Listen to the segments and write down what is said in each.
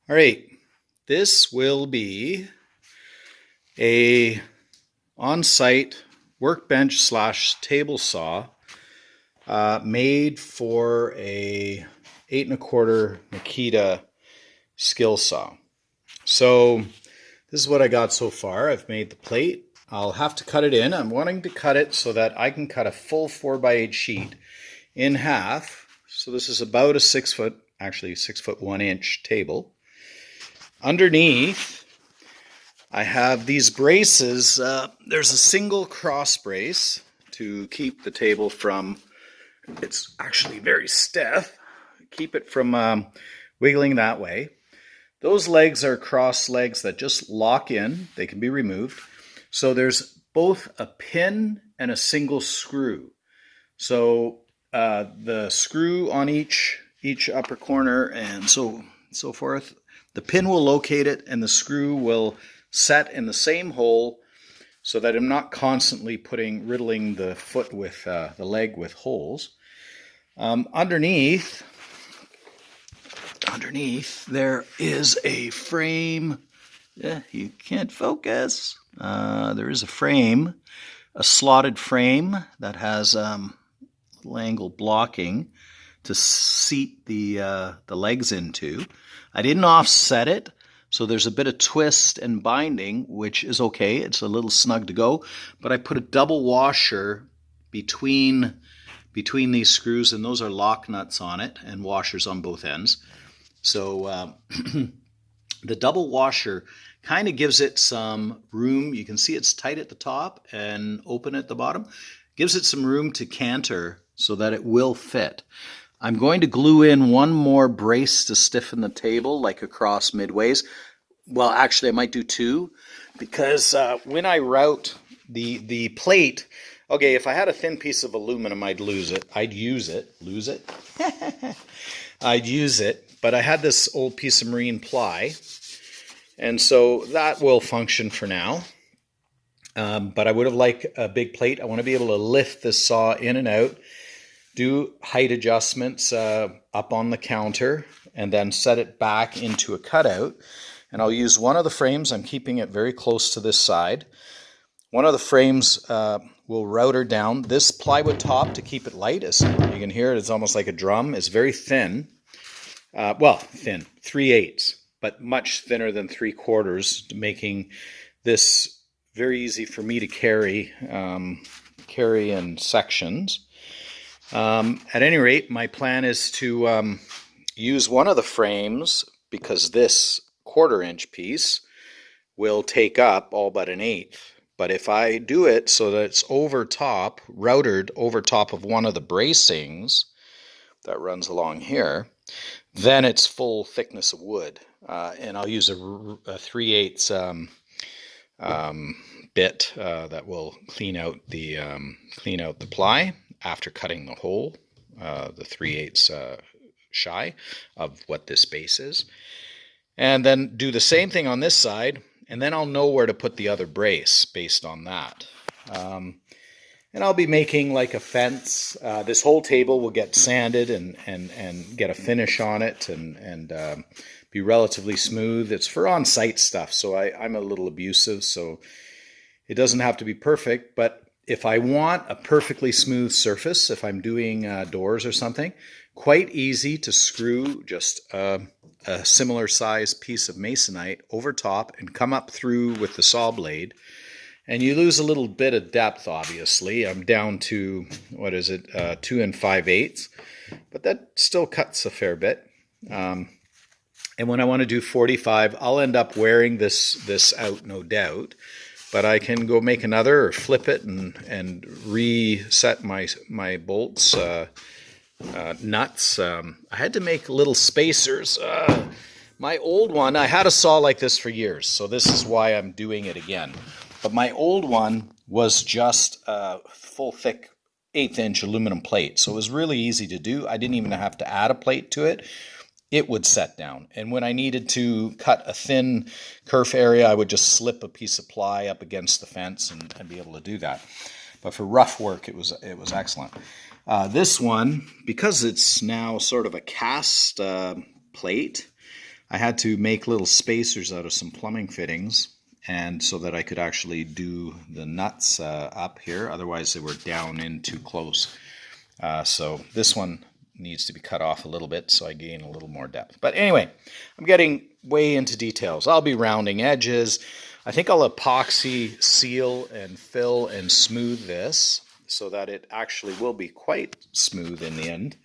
All right, this will be a on-site workbench slash table saw made for a 8 1/4 Makita skill saw. So this is what I got so far. I've made the plate. I'll have to cut it in. I'm wanting to cut it so that I can cut a full 4x8 sheet in half. So this is about a 6 foot, actually 6 foot 1 inch table. Underneath, I have these braces. There's a single cross brace to keep the table from, it's actually very stiff, keep it from wiggling that way. Those legs are cross legs that just lock in. They can be removed. So there's both a pin and a single screw. So the screw on each upper corner and so forth. The pin will locate it and the screw will set in the same hole so that I'm not constantly riddling the foot with the leg with holes. Underneath there is a frame. You can't focus. There is a frame, a slotted frame that has little angle blocking to seat the legs into. I didn't offset it, so there's a bit of twist and binding, which is okay. It's a little snug to go, but I put a double washer between these screws, and those are lock nuts on it and washers on both ends. So the double washer kind of gives it some room. You can see it's tight at the top and open at the bottom. Gives it some room to canter so that it will fit. I'm going to glue in one more brace to stiffen the table, like across midways. Well, actually, I might do two, because when I route the plate, okay, if I had a thin piece of aluminum, I'd use it. I'd use it, but I had this old piece of marine ply, and so that will function for now. But I would have liked a big plate. I want to be able to lift this saw in and out, do height adjustments up on the counter, and then set it back into a cutout. And I'll use one of the frames. I'm keeping it very close to this side. One of the frames will router down. This plywood top to keep it light, as you can hear, it's almost like a drum. It's very thin. Well, thin, 3/8, but much thinner than 3/4, making this very easy for me to carry in sections. At any rate, my plan is to use one of the frames, because this 1/4 inch piece will take up all but an 1/8. But if I do it so that it's routed over top of one of the bracings that runs along here, then it's full thickness of wood. And I'll use a 3/8 bit that will clean out the ply after cutting the hole, the 3/8 shy of what this base is. And then do the same thing on this side, and then I'll know where to put the other brace based on that. And I'll be making like a fence. This whole table will get sanded and get a finish on it and be relatively smooth. It's for on-site stuff, so I'm a little abusive, so it doesn't have to be perfect. But if I want a perfectly smooth surface, if I'm doing doors or something, quite easy to screw just a similar size piece of masonite over top and come up through with the saw blade. And you lose a little bit of depth, obviously. I'm down to, 2 5/8, but that still cuts a fair bit. And when I want to do 45, I'll end up wearing this out, no doubt. But I can go make another or flip it and reset my bolts, nuts. I had to make little spacers. My old one, I had a saw like this for years, so this is why I'm doing it again. But my old one was just a full thick 1/8 inch aluminum plate, so it was really easy to do. I didn't even have to add a plate to it. It would set down. And when I needed to cut a thin kerf area, I would just slip a piece of ply up against the fence and be able to do that. But for rough work, it was excellent. This one, because it's now sort of a cast plate, I had to make little spacers out of some plumbing fittings, and so that I could actually do the nuts up here. Otherwise they were down in too close. So this one needs to be cut off a little bit so I gain a little more depth. But anyway, I'm getting way into details. I'll be rounding edges. I think I'll epoxy seal and fill and smooth this so that it actually will be quite smooth in the end,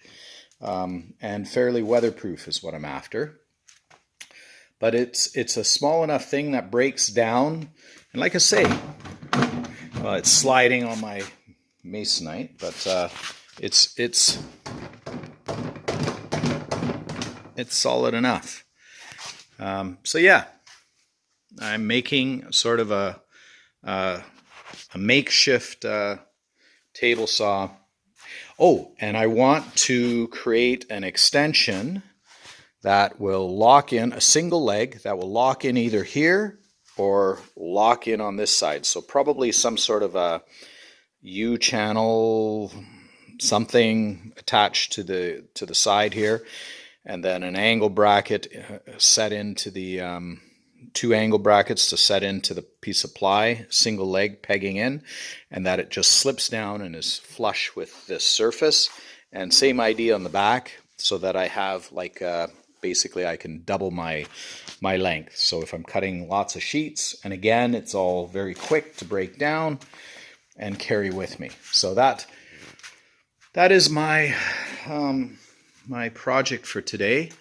and fairly weatherproof is what I'm after. But it's a small enough thing that breaks down, and like I say, well, it's sliding on my masonite, but it's solid enough. So yeah, I'm making sort of a makeshift table saw. Oh, and I want to create an extension that will lock in, a single leg that will lock in either here or lock in on this side. So probably some sort of a U-channel, something attached to the side here, and then an angle bracket set into the two angle brackets to set into the piece of ply, single leg pegging in, and that it just slips down and is flush with this surface. And same idea on the back, so that I have like basically I can double my length. So if I'm cutting lots of sheets, and again it's all very quick to break down and carry with me. So that is my my project for today.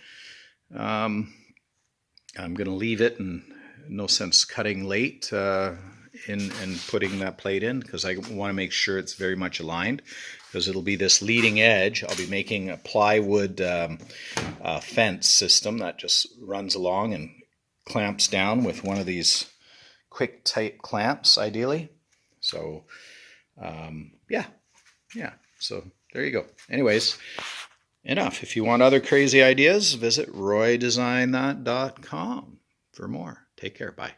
I'm going to leave it, and no sense cutting late and putting that plate in, because I want to make sure it's very much aligned, because it'll be this leading edge. I'll be making a plywood fence system that just runs along and clamps down with one of these quick tight clamps ideally. So yeah, so there you go. Anyways, enough. If you want other crazy ideas, visit roydesignThat.com for more. Take care. Bye.